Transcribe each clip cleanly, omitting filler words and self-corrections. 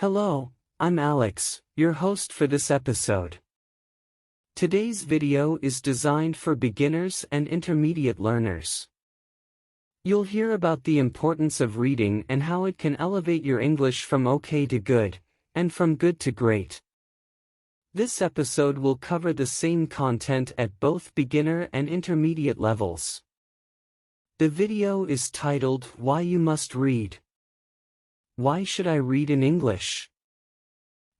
Hello, I'm Alex, your host for this episode. Today's video is designed for beginners and intermediate learners. You'll hear about the importance of reading and how it can elevate your English from okay to good, and from good to great. This episode will cover the same content at both beginner and intermediate levels. The video is titled, Why You Must Read. Why should I read in English?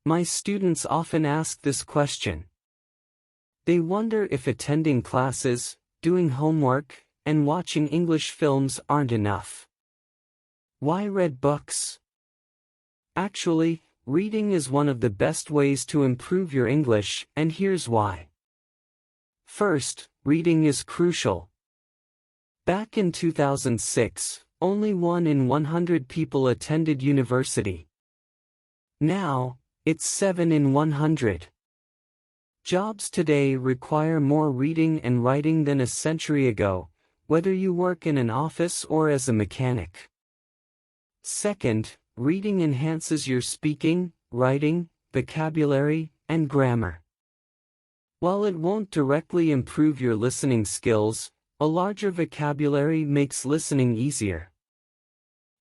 My students often ask this question. They wonder if attending classes, doing homework, and watching English films aren't enough. Why read books? Actually, reading is one of the best ways to improve your English, and here's why. First, reading is crucial. Back in 2006, only 1 in 100 people attended university. Now, it's 7 in 100. Jobs today require more reading and writing than a century ago, whether you work in an office or as a mechanic. Second, reading enhances your speaking, writing, vocabulary, and grammar. While it won't directly improve your listening skills, a larger vocabulary makes listening easier.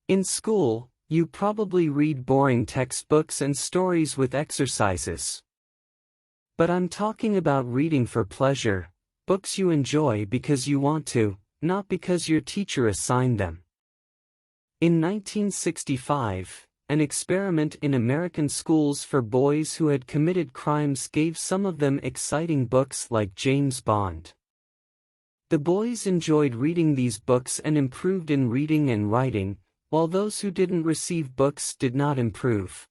In school, you probably read boring textbooks and stories with exercises. But I'm talking about reading for pleasure, books you enjoy because you want to, not because your teacher assigned them. In 1965, an experiment in American schools for boys who had committed crimes gave some of them exciting books like James Bond. The boys enjoyed reading these books and improved in reading and writing, while those who didn't receive books did not improve.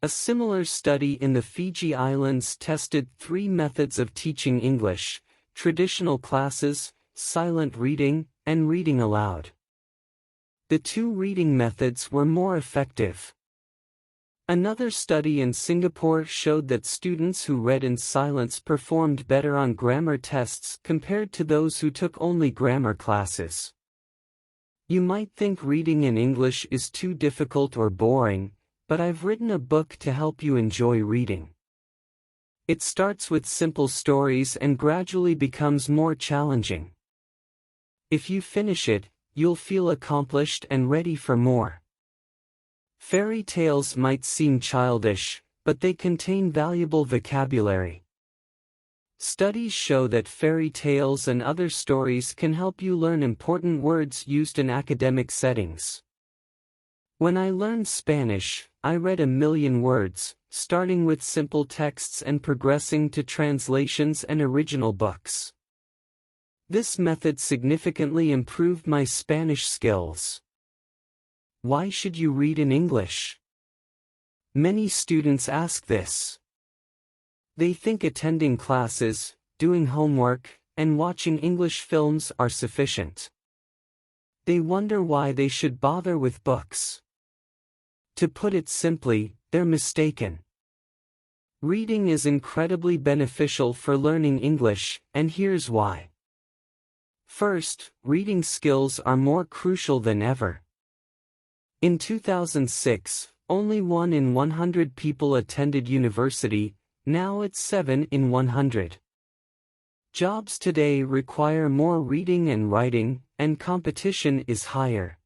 A similar study in the Fiji Islands tested 3 methods of teaching English: traditional classes, silent reading, and reading aloud. The 2 reading methods were more effective. Another study in Singapore showed that students who read in silence performed better on grammar tests compared to those who took only grammar classes. You might think reading in English is too difficult or boring, but I've written a book to help you enjoy reading. It starts with simple stories and gradually becomes more challenging. If you finish it, you'll feel accomplished and ready for more. Fairy tales might seem childish, but they contain valuable vocabulary. Studies show that fairy tales and other stories can help you learn important words used in academic settings. When I learned Spanish, I read 1,000,000 words, starting with simple texts and progressing to translations and original books. This method significantly improved my Spanish skills. Why should you read in English? Many students ask this. They think attending classes, doing homework, and watching English films are sufficient. They wonder why they should bother with books. To put it simply, they're mistaken. Reading is incredibly beneficial for learning English, and here's why. First, reading skills are more crucial than ever. In 2006, only 1 in 100 people attended university. Now it's 7 in 100. Jobs today require more reading and writing, and competition is higher.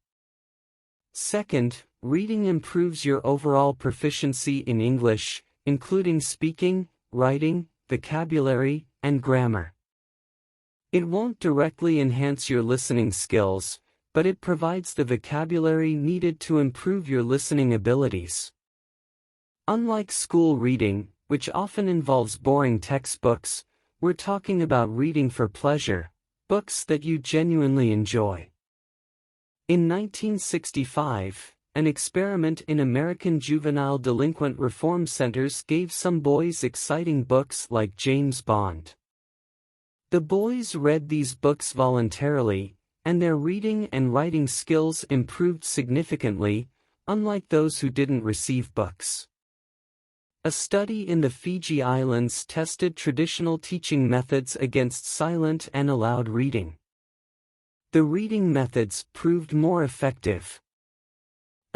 Second, reading improves your overall proficiency in English, including speaking, writing, vocabulary, and grammar. It won't directly enhance your listening skills, but it provides the vocabulary needed to improve your listening abilities. Unlike school reading, which often involves boring textbooks, we're talking about reading for pleasure, books that you genuinely enjoy. In 1965, an experiment in American juvenile delinquent reform centers gave some boys exciting books like James Bond. The boys read these books voluntarily, and their reading and writing skills improved significantly, unlike those who didn't receive books. A study in the Fiji Islands tested traditional teaching methods against silent and aloud reading. The reading methods proved more effective.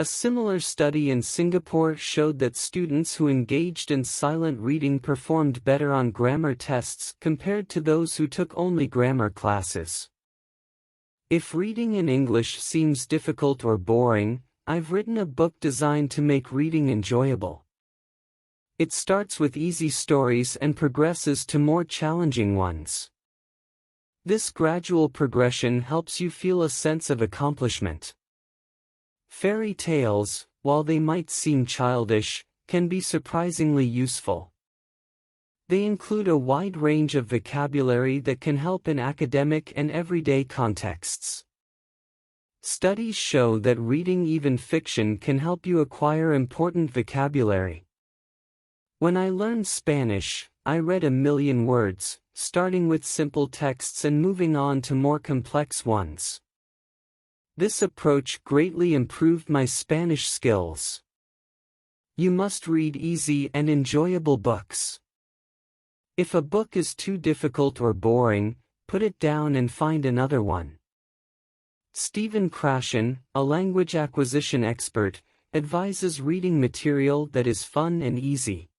A similar study in Singapore showed that students who engaged in silent reading performed better on grammar tests compared to those who took only grammar classes. If reading in English seems difficult or boring, I've written a book designed to make reading enjoyable. It starts with easy stories and progresses to more challenging ones. This gradual progression helps you feel a sense of accomplishment. Fairy tales, while they might seem childish, can be surprisingly useful. They include a wide range of vocabulary that can help in academic and everyday contexts. Studies show that reading even fiction can help you acquire important vocabulary. When I learned Spanish, I read 1,000,000 words, starting with simple texts and moving on to more complex ones. This approach greatly improved my Spanish skills. You must read easy and enjoyable books. If a book is too difficult or boring, put it down and find another one. Stephen Krashen, a language acquisition expert, advises reading material that is fun and easy.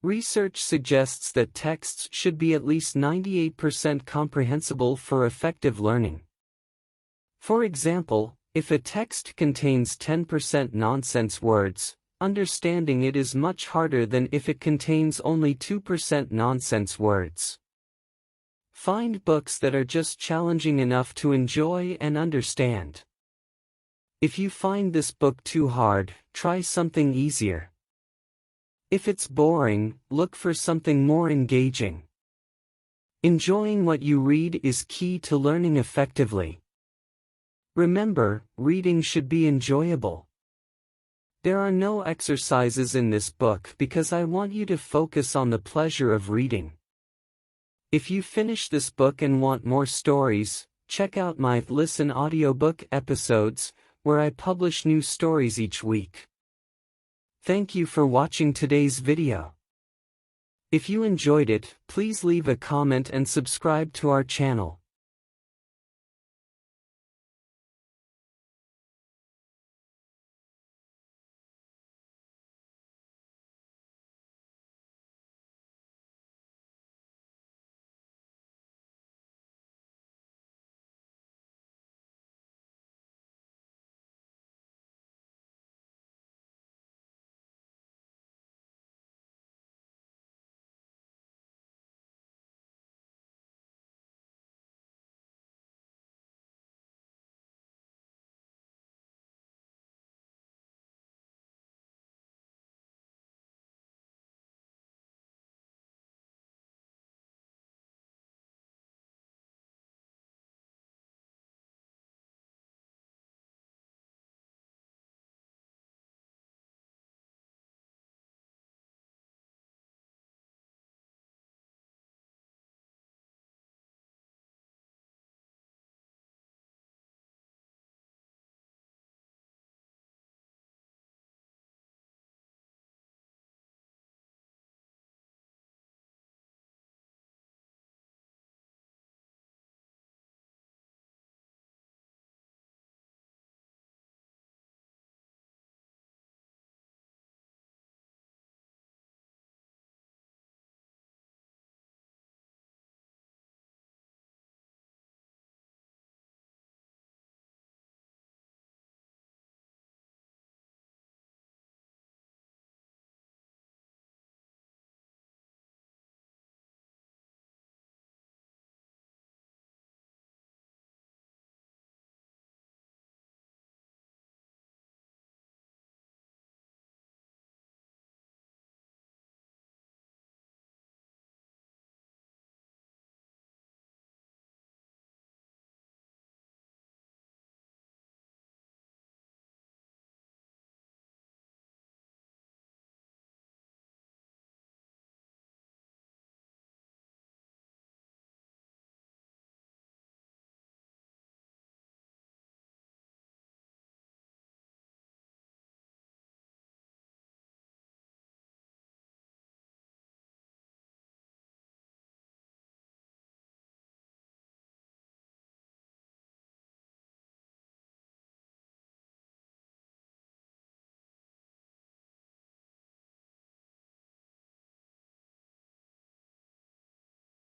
Research suggests that texts should be at least 98% comprehensible for effective learning. For example, if a text contains 10% nonsense words, understanding it is much harder than if it contains only 2% nonsense words. Find books that are just challenging enough to enjoy and understand. If you find this book too hard, try something easier. If it's boring, look for something more engaging. Enjoying what you read is key to learning effectively. Remember, reading should be enjoyable. There are no exercises in this book because I want you to focus on the pleasure of reading. If you finish this book and want more stories, check out my Listen audiobook episodes, where I publish new stories each week. Thank you for watching today's video. If you enjoyed it, please leave a comment and subscribe to our channel.